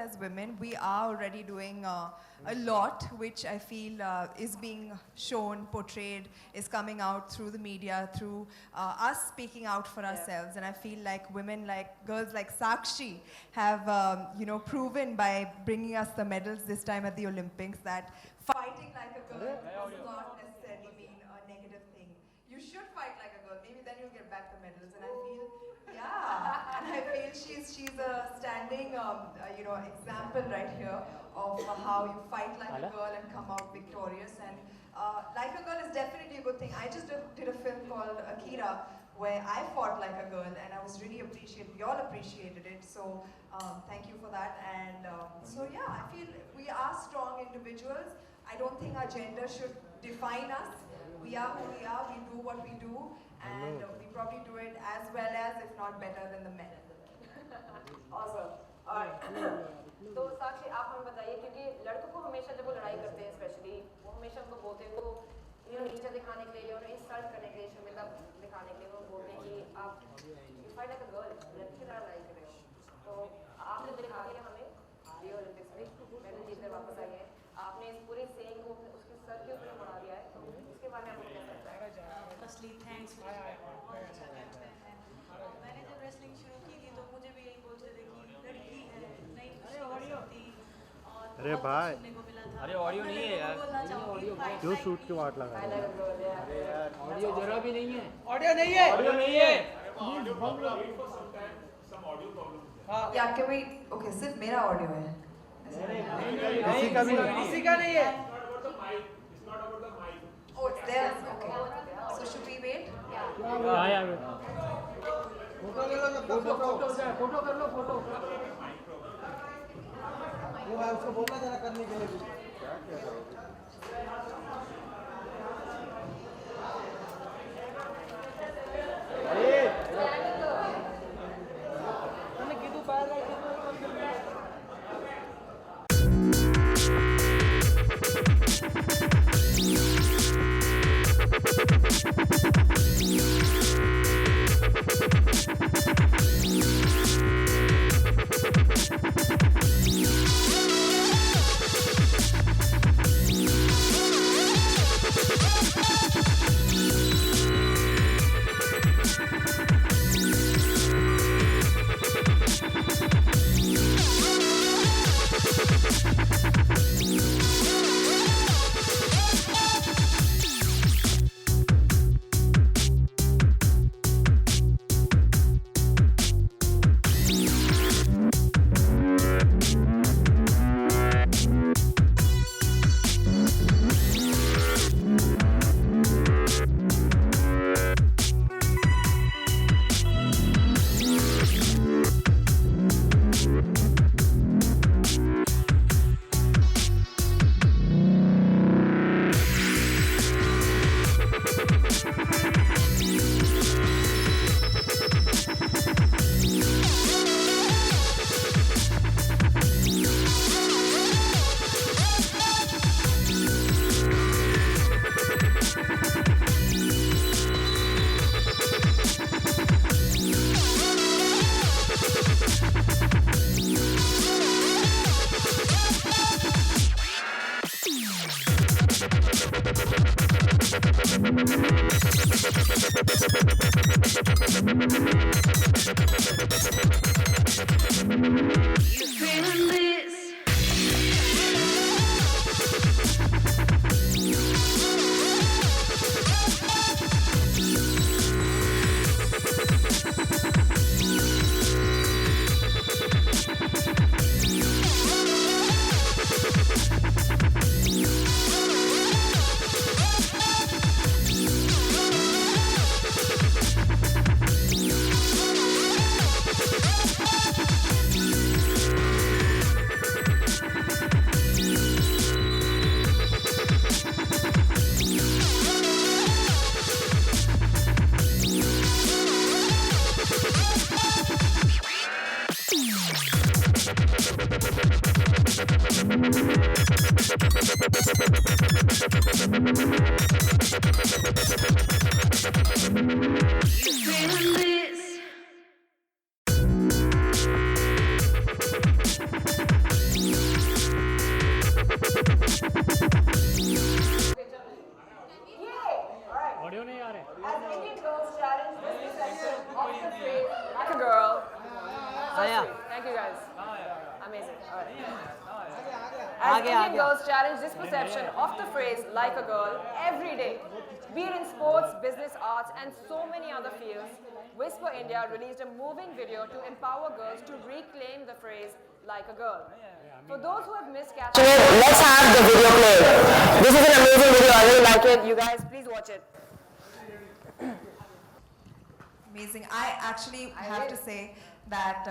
as women, we are already doing a lot, which I feel is being shown, portrayed, is coming out through the media, through us speaking out for ourselves. And I feel like women, like girls like Sakshi, have proven by bringing us the medals this time at the Olympics that fighting like a girl does not necessarily mean a negative thing. You should fight like a girl. Maybe then you'll get back the medals. And I feel, and I feel she's a standing, example right here of how you fight like a girl and come out victorious. And like a girl is definitely a good thing. I just did a film called Akira, where I fought like a girl, and I was really we all appreciated it. So thank you for that. And I feel we are strong individuals. I don't think our gender should define us. We are who we are, we do what we do, and we probably do it as well as, if not better than the men. Awesome. Alright. तो साक्षी आप हमें बताइए, क्योंकि लड़कों को हमेशा जब वो लड़ाई करते हैं स्पेशली, वो हमेशा उनको बोलते हैं वो नीचे दिखाने के लिए और इंसल्ट करने के लिए, शर्मिंदा दिखाने के लिए वो बोलते हैं कि आप फाइट लाइक अ गर्ल, लड़की की तरह लड़ाई कर रहे हो. तो आपने दिखा दिया हमें रियो ओलंपिक्स में मेडल जीतकर वापस आई है. आपने इस पूरे सेइंग को उसके सर के ऊपर बढ़ा दिया है, तो उसके बारे में आपको क्या लगता है? फर्स्टली थैंक्स, बहुत अच्छा लगता है. मैंने जब रेसलिंग शुरू की थी तो मुझे भी यही बोलते थे कि लड़की है, नहीं खुशी होती. और अरे भाई, सुनने को मिला था. अरे ऑडियो नहीं है यार, क्यों सूट के वाट लगा रहे हो? ऑडियो जरा भी नहीं है. ऑडियो नहीं है. ऑडियो नहीं है. Yeah, can we? Okay, सिर्फ मेरा ऑडियो है. किसी का भी नहीं. किसी का नहीं है. Oh, it's theirs. Okay. So should we wait? Photo ले लो, जब तक फोटो कर लो, फोटो. वो भाई उसको बोलना जरा करने के लिए. मैंने कीधु बाहर रहा. रहे हो नहीं आ रहे? As Indian girls challenge this perception of the phrase like a girl. So sweet. Thank you guys. Amazing. All right. As Indian girls challenge this perception of the phrase like a girl every day, be it in sports, business, arts, and so many other fields, Whisper India released a moving video to empower girls to reclaim the phrase like a girl. For those who have missed catching it, let's have the video played. This is an amazing video. I really like it. You guys, please watch it. Amazing. I actually have to say that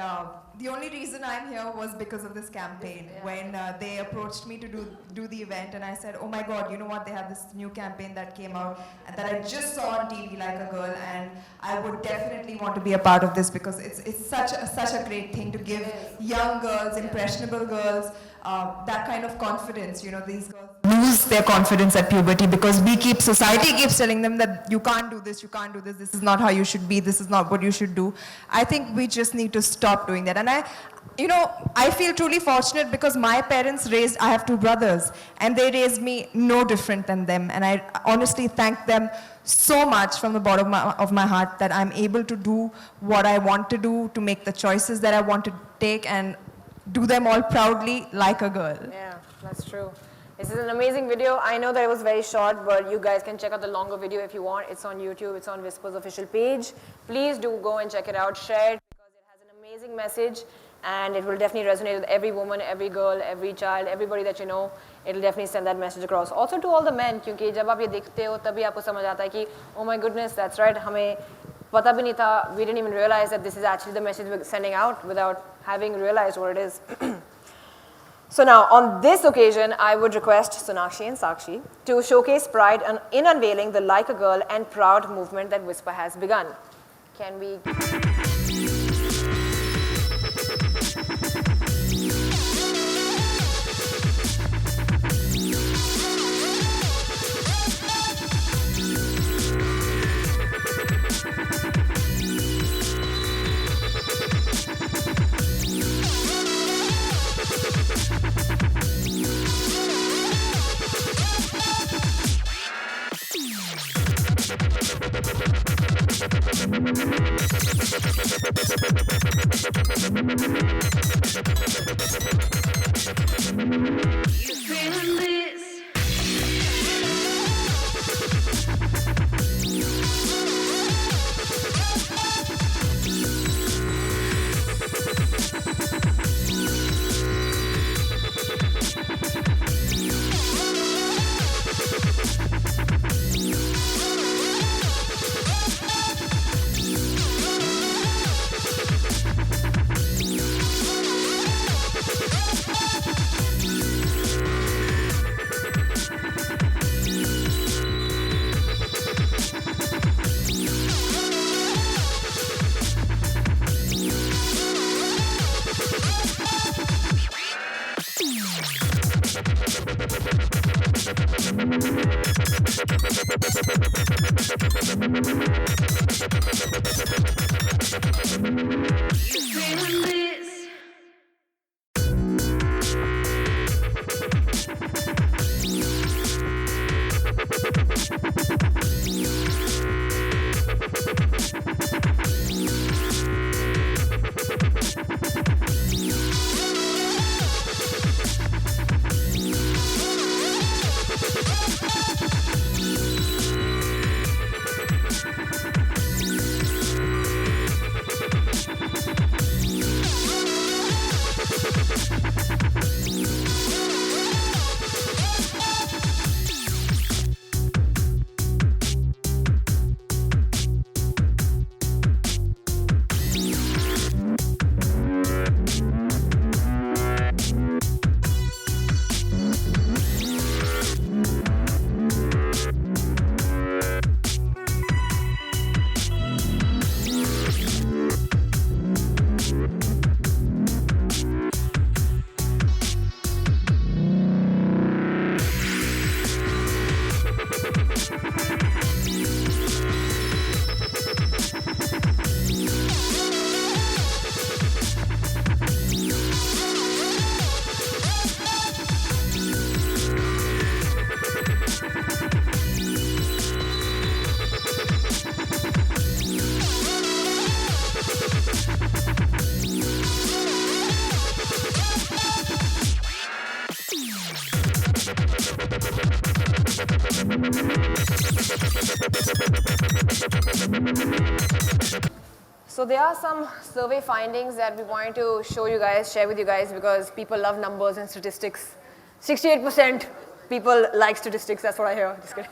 the only reason I'm here was because of this campaign. When they approached me to do the event, and I said, oh my God, you know what? They have this new campaign that came out and that I just saw on TV, Like a Girl, and I would definitely want to be a part of this because it's such a great thing to give young girls, impressionable girls, that kind of confidence. You know, these girls lose their confidence at puberty because society keeps telling them that you can't do this, this is not how you should be, this is not what you should do. I think we just need to stop doing that. And I feel truly fortunate because my parents I have two brothers, and they raised me no different than them. And I honestly thank them so much from the bottom of my heart that I'm able to do what I want to do, to make the choices that I want to take, and do them all proudly like a girl. Yeah, that's true. This is an amazing video. I know that it was very short, but you guys can check out the longer video if you want. It's on YouTube. It's on Whisper's official page. Please do go and check it out. Share it because it has an amazing message, and it will definitely resonate with every woman, every girl, every child, everybody that you know. It'll definitely send that message across. Also to all the men, क्योंकि जब आप ये देखते हो तभी आपको समझ आता है कि oh my goodness, that's right. हमें पता भी नहीं था. We didn't even realize that this is actually the message we're sending out without having realized what it is. So now, on this occasion, I would request Sonakshi and Sakshi to showcase pride in unveiling the Like a Girl and Proud movement that Whisper has begun. Can we... So there are some survey findings that we wanted to show you guys, share with you guys, because people love numbers and statistics. 68% people like statistics, that's what I hear. Just kidding.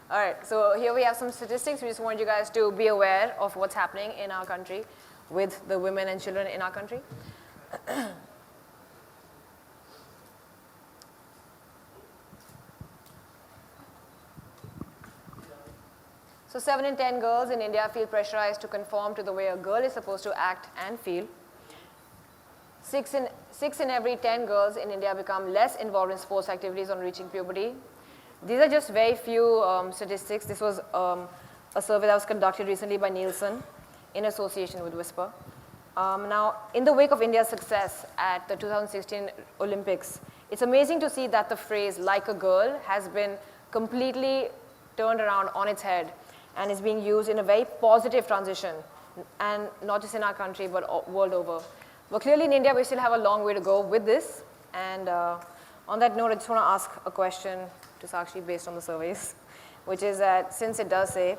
All right, so here we have some statistics. We just want you guys to be aware of what's happening in our country with the women and children in our country. So 7 in 10 girls in India feel pressurized to conform to the way a girl is supposed to act and feel. 6 in every 10 girls in India become less involved in sports activities on reaching puberty. These are just very few statistics. This was a survey that was conducted recently by Nielsen in association with Whisper. Now, in the wake of India's success at the 2016 Olympics, it's amazing to see that the phrase "like a girl" has been completely turned around on its head and is being used in a very positive transition, and not just in our country, but world over. But clearly in India, we still have a long way to go with this. And on that note, I just want to ask a question to Sakshi based on the surveys, which is that since it does say,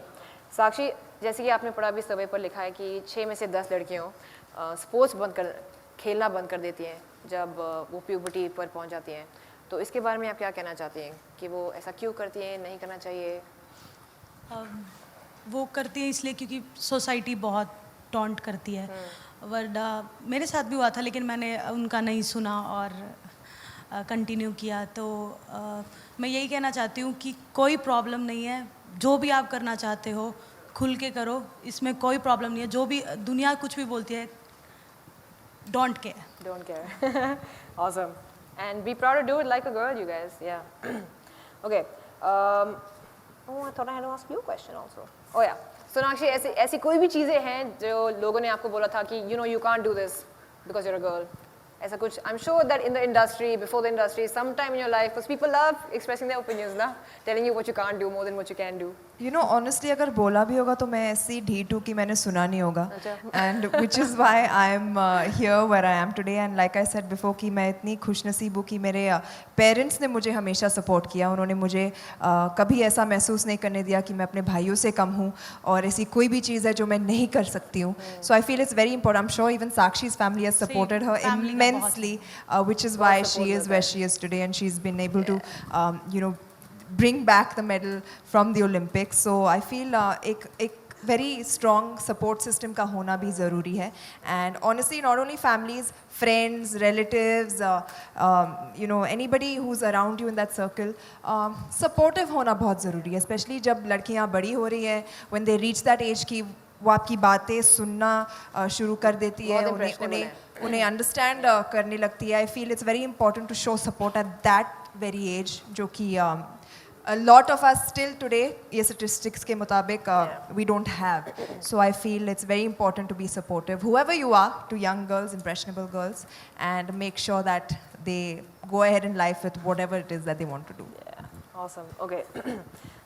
Sakshi, जैसे कि आपने पढ़ा भी सर्वे पर लिखा है कि 6 में से 10 लड़कियों स्पोर्ट्स खेलना बंद कर देती हैं जब वो प्यूबर्टी पर पहुंच जाती हैं, तो इसके बारे में आप क्या कहना चाहती हैं कि वो ऐसा क्यों करती हैं, नहीं करना चाहिए? वो करती हैं इसलिए क्योंकि सोसाइटी बहुत टॉन्ट करती है, वरना मेरे साथ भी हुआ था, लेकिन मैंने उनका नहीं सुना और कंटिन्यू किया। तो मैं यही कहना चाहती हूँ कि कोई प्रॉब्लम नहीं है, जो भी आप करना चाहते हो खुल के करो, इसमें कोई प्रॉब्लम नहीं है। जो भी दुनिया कुछ भी बोलती है, don't care. Awesome. And be proud to do it like a girl, you guys. Yeah. Okay. Oh, I thought I had to ask you a question also. Oh yeah. Sonakshi, ऐसी कोई भी चीजें हैं जो लोगों ने आपको बोला था कि you can't do this because you're a girl. ऐसा कुछ, I'm sure that in the industry, before the industry, sometime in your life, because people love expressing their opinions, na? Telling you what you can't do more than what you can do. Honestly, अगर बोला भी होगा तो मैं ऐसी ढीठ हूँ कि मैंने सुना नहीं होगा. And which is why I'm here where I am today. And like I said before कि मैं इतनी खुशनसीब हूँ कि मेरे parents ने मुझे हमेशा support किया. उन्होंने मुझे कभी ऐसा महसूस नहीं करने दिया कि मैं अपने भाइयों से कम हूँ और ऐसी कोई भी चीज़ है जो मैं नहीं कर सकती हूँ. So I feel it's very important. I'm sure even Sakshi's family has supported her immensely, which is why she is where she is today, and she's been able to, bring back the medal from the Olympics. So I feel एक very strong support system का होना भी ज़रूरी है. And honestly, not only families, friends, relatives, anybody who's around you in that circle, supportive होना बहुत ज़रूरी है. Especially जब लड़कियाँ बड़ी हो रही हैं, when they reach that age कि वो आपकी बातें सुनना शुरू कर देती है, उन्हें understand करने लगती है. I feel it's very important to show support at that very age, जो कि a lot of us still today, ये statistics के मुताबिक we don't have. So I feel it's very important to be supportive, whoever you are, to young girls, impressionable girls, and make sure that they go ahead in life with whatever it is that they want to do. Yeah, awesome. Okay.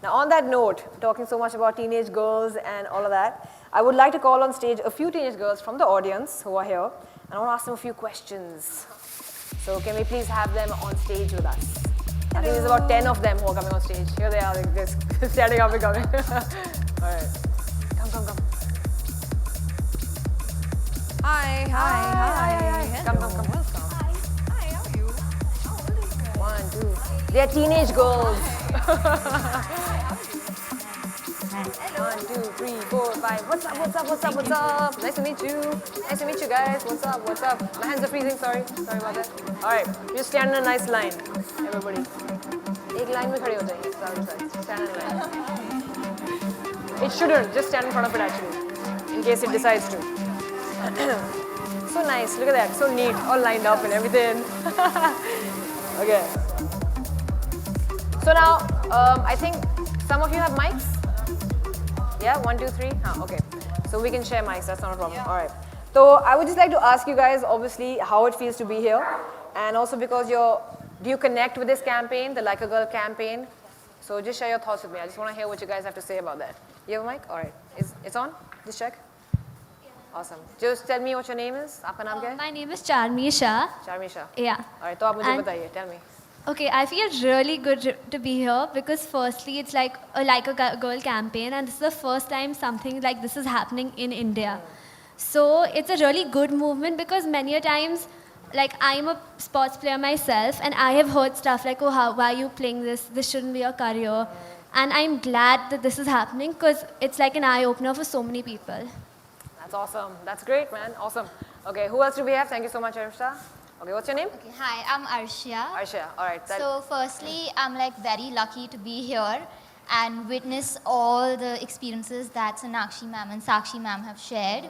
Now on that note, talking so much about teenage girls and all of that, I would like to call on stage a few teenage girls from the audience who are here, and I want to ask them a few questions. So can we please have them on stage with us? I think there's about 10 of them who are coming on stage. Here they are, like this, standing up and coming. All right. Come. Hi. Come. Hi, how are you? How old are you guys? 1, 2. They are teenage girls. 1, 2, 3, 4, 5. What's up? Nice to meet you. Nice to meet you guys. What's up? My hands are freezing, sorry about that. All right, just stand in a nice line, everybody. एक line में खड़े हो जाइए, stand in a line. It shouldn't, just stand in front of it actually, in case it decides to. So nice, look at that, so neat, all lined up and everything. Okay. So now, I think some of you have mics. Yeah, 1, 2, 3. Okay. So we can share mics. That's not a problem. Yeah. All right. So I would just like to ask you guys, obviously, how it feels to be here, and also because do you connect with this campaign, the Like a Girl campaign? So just share your thoughts with me. I just want to hear what you guys have to say about that. You have a mic? All right. It's on? Just check. Yeah. Awesome. Just tell me what your name is. आपका नाम क्या है? My name is Charmi Shah. Charmi Shah. Yeah. All right. तो आप मुझे बताइए. Tell me. Okay, I feel really good to be here because firstly, it's like a girl campaign, and this is the first time something like this is happening in India. So it's a really good movement because many a times, like I'm a sports player myself, and I have heard stuff like, "Oh, why are you playing this? This shouldn't be your career." And I'm glad that this is happening because it's like an eye opener for so many people. That's awesome. That's great, man. Awesome. Okay, who else do we have? Thank you so much, Arishta. Okay, what's your name? Okay, hi, I'm Arshia. Arsha. All right. So firstly, I'm like very lucky to be here and witness all the experiences that Sonakshi ma'am and Sakshi ma'am have shared.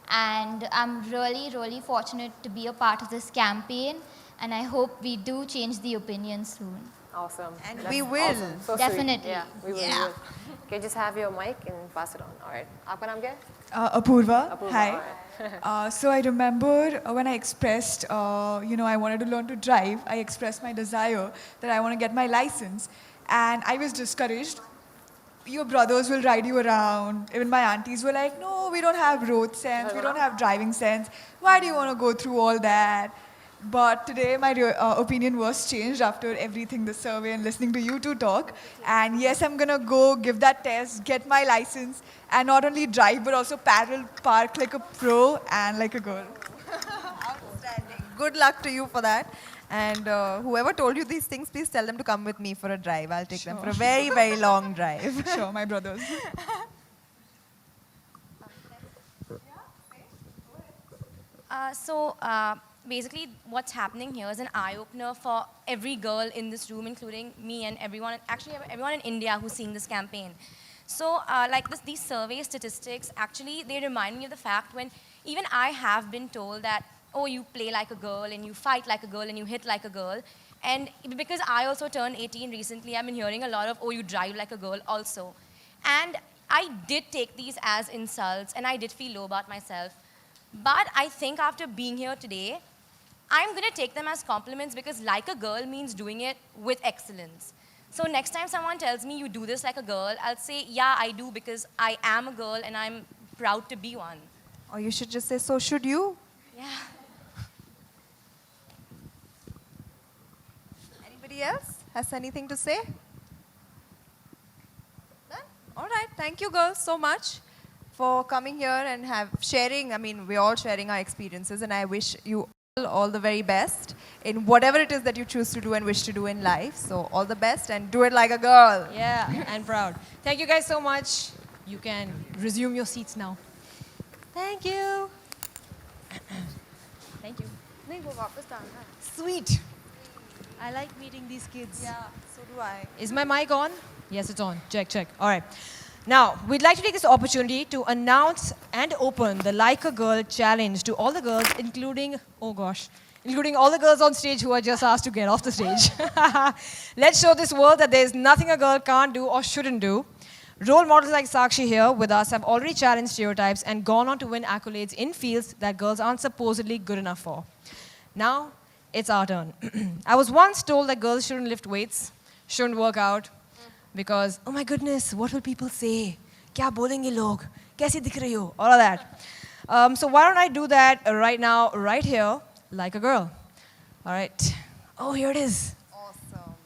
And I'm really, really fortunate to be a part of this campaign. And I hope we do change the opinion soon. Awesome. And That's we will. awesome. So Definitely. Sweet. Yeah, we will. Yeah. We will. Okay, just have your mic and pass it on. All right. Aapka naam kya hai? Apurva, Apurva, hi. all So I remember when I expressed, I wanted to learn to drive. I expressed my desire that I want to get my license, and I was discouraged. Your brothers will ride you around. Even my aunties were like, "No, we don't have road sense. We don't have driving sense. Why do you want to go through all that?" But today my opinion was changed after everything, the survey and listening to you two talk. And yes, I'm going to go give that test, get my license, and not only drive, but also parallel park like a pro and like a girl. Outstanding. Good luck to you for that. And whoever told you these things, please tell them to come with me for a drive. I'll take them for a very, very long drive. Sure, my brothers. Basically, what's happening here is an eye-opener for every girl in this room, including me and everyone, actually everyone in India who's seeing this campaign. So, these survey statistics, actually, they remind me of the fact when even I have been told that, oh, you play like a girl, and you fight like a girl, and you hit like a girl. And because I also turned 18 recently, I've been hearing a lot of, oh, you drive like a girl also. And I did take these as insults, and I did feel low about myself. But I think after being here today, I'm going to take them as compliments because like a girl means doing it with excellence. So next time someone tells me you do this like a girl, I'll say, yeah, I do because I am a girl and I'm proud to be one. Or you should just say, so should you? Yeah. Anybody else has anything to say? None? All right. Thank you, girls, so much for coming here and sharing. I mean, we're all sharing our experiences, and I wish you all the very best in whatever it is that you choose to do and wish to do in life. So all the best, and do it like a girl. Yeah, and proud. Thank you guys so much. You can resume your seats now. Thank you. Thank you. Sweet. I like meeting these kids. Yeah, so do I. Is my mic on? Yes, it's on. Check, check. All right. Now, we'd like to take this opportunity to announce and open the Like a Girl challenge to all the girls, including all the girls on stage who are just asked to get off the stage. Let's show this world that there's nothing a girl can't do or shouldn't do. Role models like Sakshi here with us have already challenged stereotypes and gone on to win accolades in fields that girls aren't supposedly good enough for. Now, it's our turn. I was once told that girls shouldn't lift weights, shouldn't work out, because, oh my goodness, what will people say? Kya bolenge log? Kaisi dikh rahi ho? All of that. So why don't I do that right now, right here, like a girl. All right. Oh, here it is. Awesome.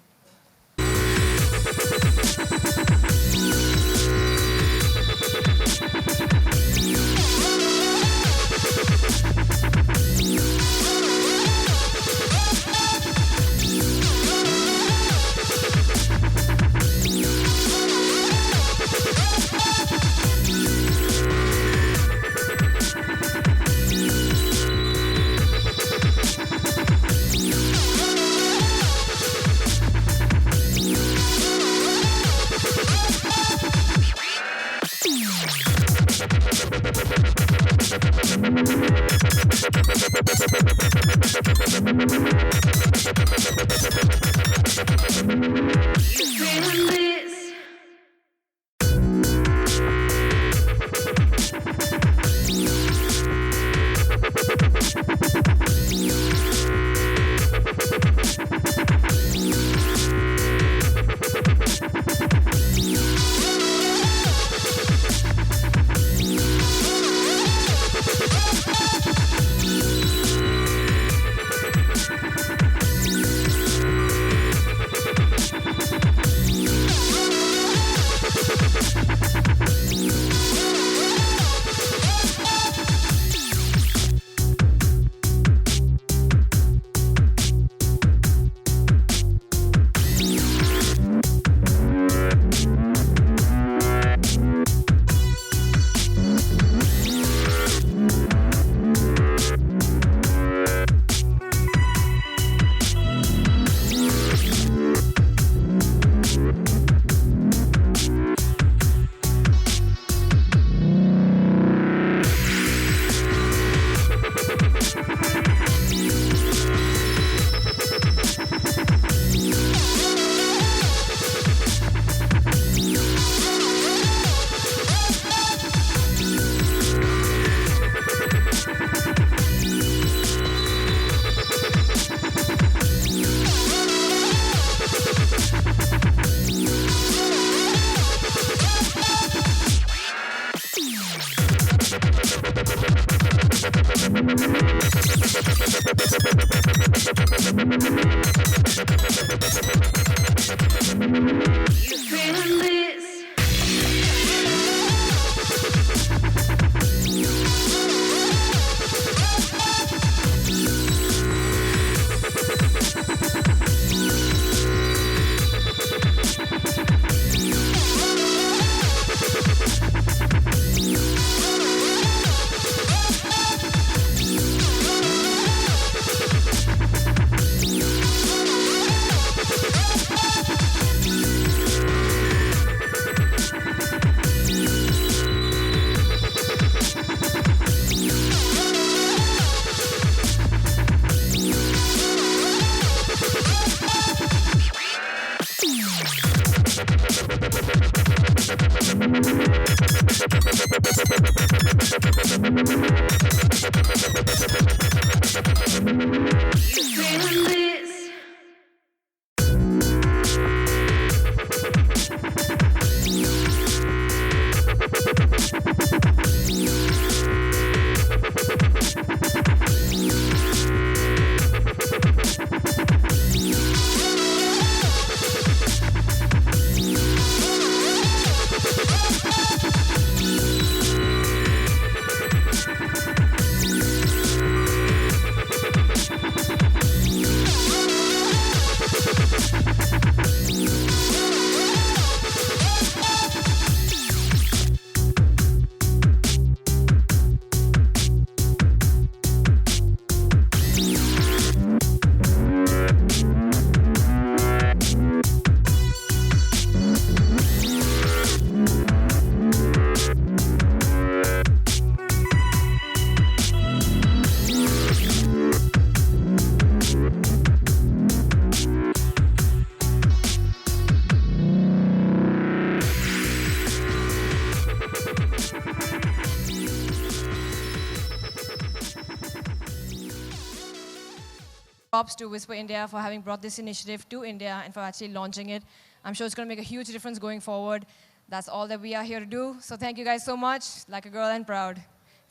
Props to Whisper India for having brought this initiative to India and for actually launching it. I'm sure it's going to make a huge difference going forward. That's all that we are here to do. So thank you guys so much. Like a girl and proud.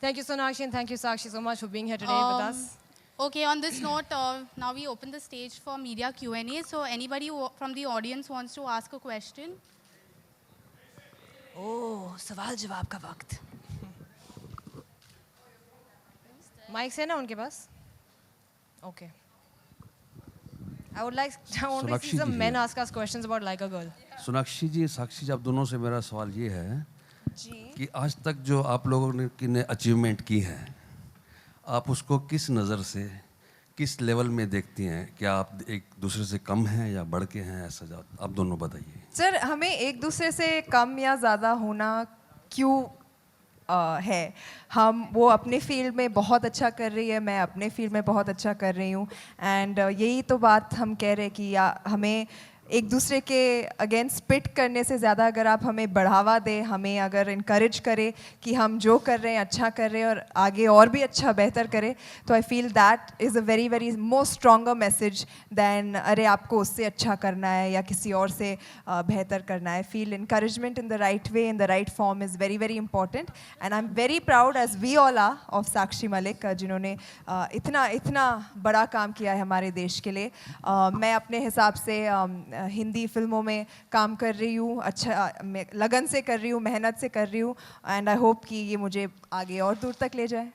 Thank you, Sonakshi, and thank you, Sakshi, so much for being here today with us. Okay, on this note, now we open the stage for media Q&A. So anybody from the audience wants to ask a question? Oh, सवाल जवाब का वक्त. Mics है ना उनके पास? Okay. I want to see some men ask us questions about Like a Girl. Sonakshi जी, साक्षी जी, आप दोनों से मेरा सवाल ये है कि आज तक जो आप लोगों ने अचीवमेंट की है, आप उसको किस नज़र से, किस लेवल में देखती हैं? क्या आप एक दूसरे से कम हैं या बढ़ के हैं? ऐसा आप दोनों बताइए. सर, हमें एक दूसरे से कम या ज़्यादा होना क्यों है? हम वो अपने फील्ड में बहुत अच्छा कर रही है, मैं अपने फील्ड में बहुत अच्छा कर रही हूँ, एंड यही तो बात हम कह रहे हैं कि हमें एक दूसरे के अगेंस्ट पिट करने से ज़्यादा अगर आप हमें बढ़ावा दें, हमें अगर इनकरेज करें कि हम जो कर रहे हैं अच्छा कर रहे हैं और आगे और भी अच्छा बेहतर करें, तो I feel that is a very very more stronger message than अरे आपको उससे अच्छा करना है या किसी और से बेहतर करना है. I feel encouragement in the right way, in the right form is very very important, and I am very proud as we all are of Sakshi Malik, जिन्होंने इतना बड़ा काम किया है हमारे देश के लिए. मैं अपने हिसाब से हिंदी फिल्मों में काम कर रही हूँ, अच्छा लगन से कर रही हूँ, मेहनत से कर रही हूँ, एंड आई होप कि ये मुझे आगे और दूर तक ले जाए.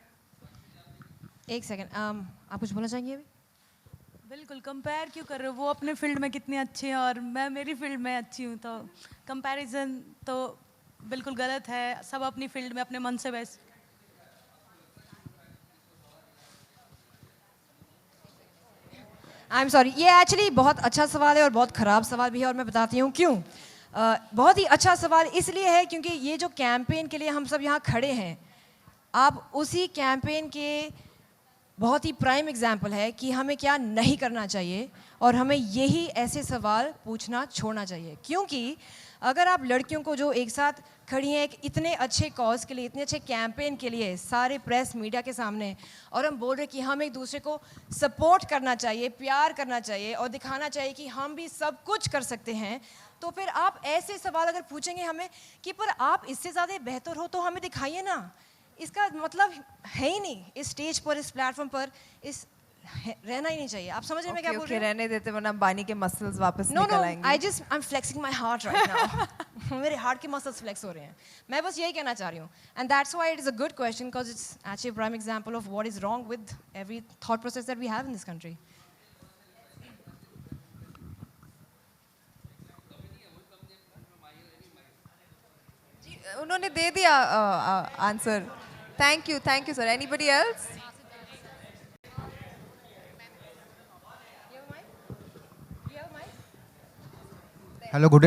एक सेकंड, आप कुछ बोलना चाहेंगे अभी? बिल्कुल, कंपेयर क्यों कर रहे हो? वो अपने फील्ड में कितने अच्छे हैं और मैं मेरी फील्ड में अच्छी हूँ, तो कंपैरिजन तो बिल्कुल गलत है. सब अपनी फील्ड में अपने मन से बेस्ट. I'm sorry, ये एक्चुअली बहुत अच्छा सवाल है और बहुत ख़राब सवाल भी है, और मैं बताती हूँ क्यों. बहुत ही अच्छा सवाल इसलिए है क्योंकि ये जो कैंपेन के लिए हम सब यहाँ खड़े हैं, आप उसी कैंपेन के बहुत ही प्राइम एग्जाम्पल है कि हमें क्या नहीं करना चाहिए, और हमें यही ऐसे सवाल पूछना छोड़ना चाहिए. क्योंकि अगर आप लड़कियों को जो एक साथ खड़ी हैं एक इतने अच्छे कॉज के लिए, इतने अच्छे कैंपेन के लिए, सारे प्रेस मीडिया के सामने, और हम बोल रहे कि हम एक दूसरे को सपोर्ट करना चाहिए, प्यार करना चाहिए और दिखाना चाहिए कि हम भी सब कुछ कर सकते हैं, तो फिर आप ऐसे सवाल अगर पूछेंगे हमें कि पर आप इससे ज़्यादा बेहतर हो तो हमें दिखाइए ना, इसका मतलब है ही नहीं. इस स्टेज पर, इस प्लेटफॉर्म पर इस रहना ही नहीं चाहिए. आप समझ रहे हैं मैं क्या बोल रही हूँ? रहने देते वरना बानी के मसल्स वापस No, निकल आएंगे. I'm flexing my heart right now. मेरे हार्ट के मसल्स फ्लेक्स हो रहे हैं. मैं बस यही कहना चाह रही हूँ. And that's why it is a good question, because it's actually a prime example of what is wrong with every thought process that we have in this country. उन्होंने दे दिया answer. Thank you sir. Anybody else? Hello, good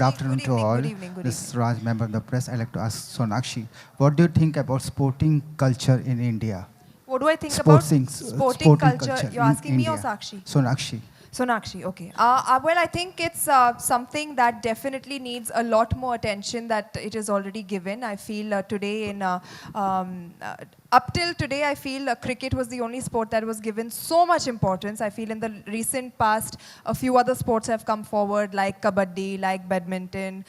afternoon to all. Good evening. This is Raj, member of the press. I'd like to ask Sonakshi, what do you think about sporting culture in India? What do I think about Sporting sporting culture? You're in asking me or India. Sakshi? Sonakshi. Sonakshi, okay. Well, I think it's something that definitely needs a lot more attention that it is already given. I feel today up till today, I feel cricket was the only sport that was given so much importance. I feel in the recent past, a few other sports have come forward, like kabaddi, like badminton,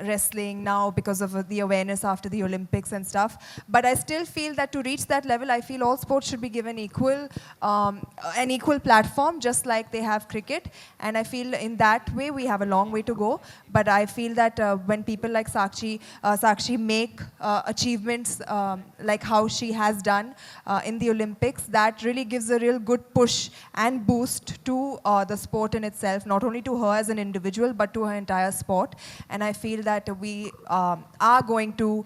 wrestling, now because of the awareness after the Olympics and stuff. But I still feel that to reach that level, I feel all sports should be given an equal platform, just like they have cricket. And I feel in that way, we have a long way to go. But I feel that when people like Sakshi make achievements like how she has done in the Olympics, that really gives a real good push and boost to the sport in itself, not only to her as an individual, but to her entire sport. And I feel that we are going to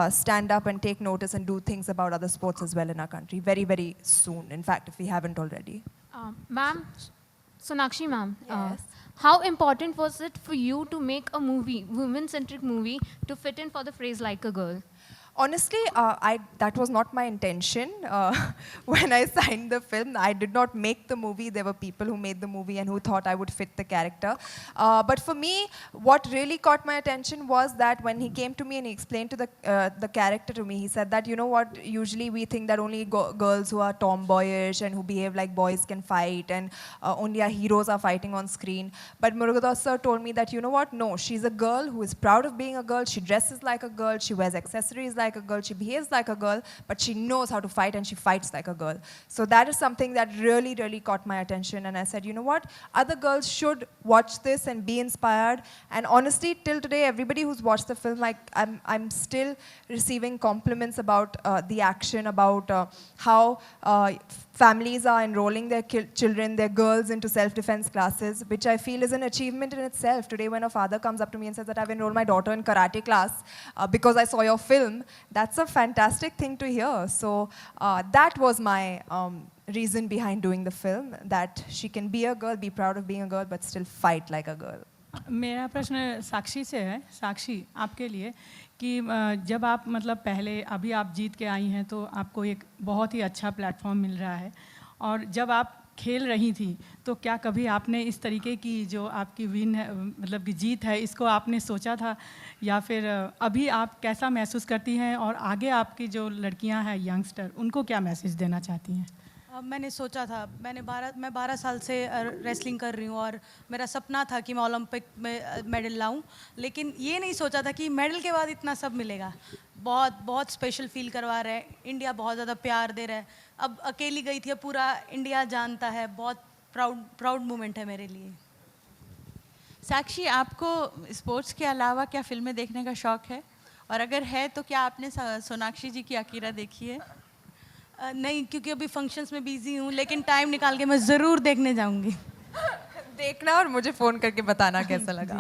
stand up and take notice and do things about other sports as well in our country very, very soon, in fact, if we haven't already. Ma'am, Sonakshi ma'am, Yes. how important was it for you to make a movie, women-centric movie, to fit in for the phrase like a girl? Honestly, that was not my intention. When I signed the film, I did not make the movie. There were people who made the movie and who thought I would fit the character. But for me, what really caught my attention was that when he came to me and he explained to the character to me, he said that, you know what, usually we think that only girls who are tomboyish and who behave like boys can fight, and only our heroes are fighting on screen. But Murugadoss sir told me that, you know what, no, she's a girl who is proud of being a girl. She dresses like a girl. She wears accessories like a girl, she behaves like a girl, but she knows how to fight and she fights like a girl. So that is something that really, really caught my attention. And I said, you know what, other girls should watch this and be inspired. And honestly, till today, everybody who's watched the film, like I'm still receiving compliments about the action, about how families are enrolling their children, their girls, into self-defense classes, which I feel is an achievement in itself. Today, when a father comes up to me and says that I've enrolled my daughter in karate class because I saw your film, that's a fantastic thing to hear. So that was my reason behind doing the film, that she can be a girl, be proud of being a girl, but still fight like a girl. मेरा प्रश्न साक्षी से है, साक्षी आपके लिए, कि जब आप मतलब पहले अभी आप जीत के आई हैं तो आपको एक बहुत ही अच्छा प्लेटफॉर्म मिल रहा है, और जब आप खेल रही थी तो क्या कभी आपने इस तरीके की जो आपकी विन है, मतलब कि जीत है, इसको आपने सोचा था, या फिर अभी आप कैसा महसूस करती हैं, और आगे आपकी जो लड़कियां हैं यंगस्टर, उनको क्या मैसेज देना चाहती हैं? मैंने सोचा था, मैं 12 साल से रेसलिंग कर रही हूँ और मेरा सपना था कि मैं ओलंपिक में मेडल लाऊं, लेकिन ये नहीं सोचा था कि मेडल के बाद इतना सब मिलेगा। बहुत बहुत स्पेशल फील करवा रहे हैं, इंडिया बहुत ज़्यादा प्यार दे रहा है। अब अकेली गई थी, पूरा इंडिया जानता है, बहुत प्राउड मोमेंट है मेरे लिए। साक्षी, आपको स्पोर्ट्स के अलावा क्या फिल्में देखने का शौक़ है, और अगर है तो क्या आपने सोनाक्षी जी की अकीरा देखी है? नहीं, क्योंकि अभी फंक्शंस में बिजी हूँ, लेकिन टाइम निकाल के मैं ज़रूर देखने जाऊँगी। देखना और मुझे फ़ोन करके बताना कैसा लगा।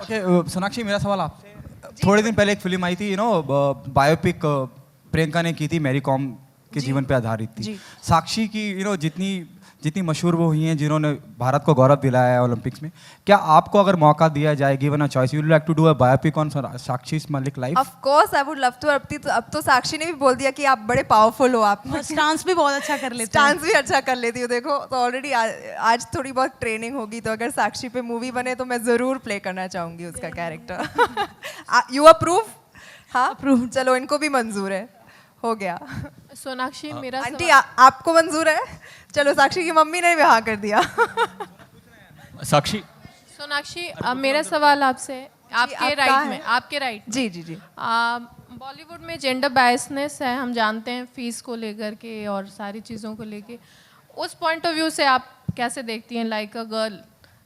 ओके, सोनाक्षी, मेरा सवाल आपसे, थोड़े दिन पहले एक फिल्म आई थी, बायोपिक प्रियंका ने की थी, मैरी कॉम के जीवन पे आधारित थी। साक्षी की जितनी मशहूर वो हुई हैं, जिन्होंने भारत को गौरव दिलाया है ओलंपिक्स में, क्या आपको अगर मौका दिया जाए, given a choice, you would like to do a biopic on Sakshi Malik life? Of course I would love to. अब तो साक्षी ने भी बोल दिया कि आप बड़े पावरफुल हो, आप डांस भी बहुत अच्छा कर लेते डांस भी अच्छा कर लेती हूँ। देखो, तो ऑलरेडी आज थोड़ी बहुत ट्रेनिंग होगी, तो अगर साक्षी पे मूवी बने तो मैं ज़रूर प्ले करना चाहूँगी उसका कैरेक्टर। You approve? हाँ, अप्रूव। चलो, इनको भी मंजूर है, हो गया। सोनाक्षी, मेरा आंटी आपको मंजूर है? चलो, साक्षी की मम्मी ने भी हाँ कर दिया। साक्षी, सोनाक्षी, मेरा सवाल आपसे, आपके राइट में, आपके राइट। जी जी जी। बॉलीवुड में जेंडर बायसनेस है, हम जानते हैं, फीस को लेकर के और सारी चीज़ों को लेके। उस पॉइंट ऑफ व्यू से आप कैसे देखती हैं, लाइक अ गर्ल,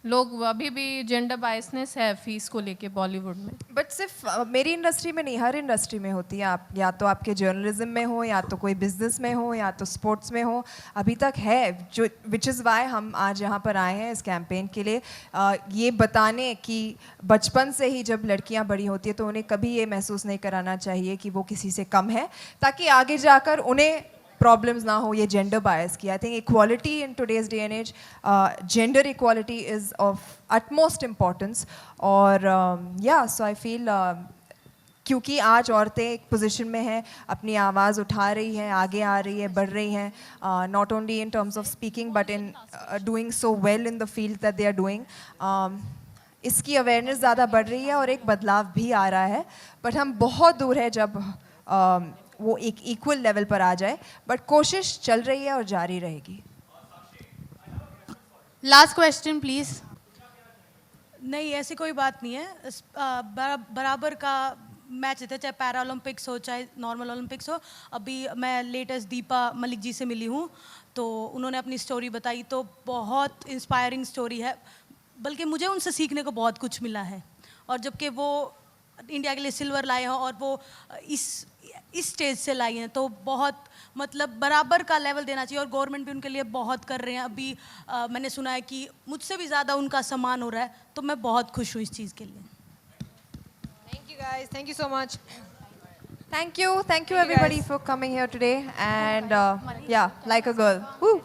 लोग अभी भी जेंडर बायसनेस है फीस को लेके बॉलीवुड में? बट सिर्फ मेरी इंडस्ट्री में नहीं, हर इंडस्ट्री में होती है। आप या तो आपके जर्नलिज्म में हो, या तो कोई बिजनेस में हो, या तो स्पोर्ट्स में हो, अभी तक है, जो विच इज़ वाई हम आज यहाँ पर आए हैं इस कैंपेन के लिए, ये बताने कि बचपन से ही जब लड़कियाँ बड़ी होती है तो उन्हें कभी ये महसूस नहीं कराना चाहिए कि वो किसी से कम है, ताकि आगे जाकर उन्हें प्रॉब्लम्स ना हो ये जेंडर बायस की। I think equality in today's day and age, gender equality is of utmost importance, और yeah, so I feel क्योंकि आज औरतें एक पोजीशन में हैं, अपनी आवाज़ उठा रही हैं, आगे आ रही है, बढ़ रही हैं, not only in terms of speaking but in doing so well in the field that they are doing, इसकी अवेयरनेस ज़्यादा बढ़ रही है और एक बदलाव भी आ रहा है. बट हम बहुत दूर है जब वो एक इक्वल लेवल पर आ जाए, बट कोशिश चल रही है और जारी रहेगी. Last question please. नहीं, ऐसी कोई बात नहीं है. बराबर का मैच रहता है, चाहे पैरा ओलंपिक्स हो चाहे नॉर्मल ओलंपिक्स हो. अभी मैं लेटेस्ट दीपा मलिक जी से मिली हूँ, तो उन्होंने अपनी स्टोरी बताई, तो बहुत इंस्पायरिंग स्टोरी है. बल्कि मुझे उनसे सीखने को बहुत कुछ मिला है. और जबकि वो इंडिया के लिए सिल्वर लाए हैं और वो इस स्टेज से लाई हैं, तो बहुत मतलब बराबर का लेवल देना चाहिए. और गवर्नमेंट भी उनके लिए बहुत कर रहे हैं. अभी मैंने सुना है कि मुझसे भी ज़्यादा उनका सम्मान हो रहा है, तो मैं बहुत खुश हूँ इस चीज़ के लिए. Thank you guys. Thank you so much. Thank you everybody for coming here today, and yeah, like a girl. Woo.